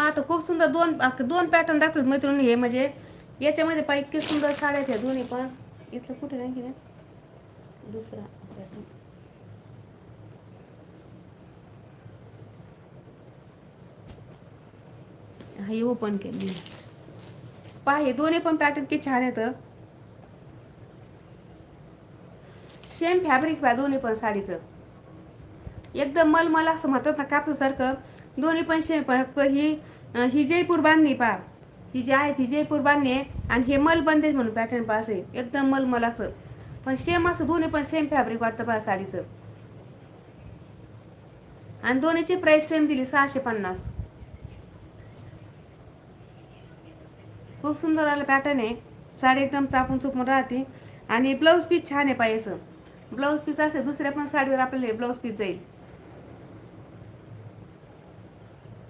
आता खूप सुंदर दोन पॅटर्न दाखवले मैत्रिणी. हे म्हणजे याच्यामध्ये पाहिजे इतके सुंदर साड्या त्या दोन्ही पण. इथलं कुठे नाही की दुसरा पॅटर्न. हा ओपन केली पहा. हे दोन्ही पण पॅटर्न किती छान येतं. सेम फॅब्रिक पहा दोन्ही पण साडीचं. एकदम मलमल असं म्हणतात ना कापसासारखं. दोन्ही पण सेम. फक्त ही जयपूर बांधणी पहा. ही जी आहे ती जयपूर बांधणी आहे. आणि हे मलबंदेज म्हणून पॅटर्न पहा असे एकदम मलमल असं. पण सेम असं दोन्ही पण सेम फॅब्रिक वाटतं पहा साडीचं. आणि दोन्हीची प्राइस सेम दिली 650. खूप सुंदर आलं पॅटर्न आहे. साडी एकदम चापून चुपून राहते. आणि ब्लाऊज पीस छान आहे पाहिजे. ब्लाऊज पीस असे दुसऱ्या पण साडीवर आपल्याला ब्लाऊज पीस जाईल.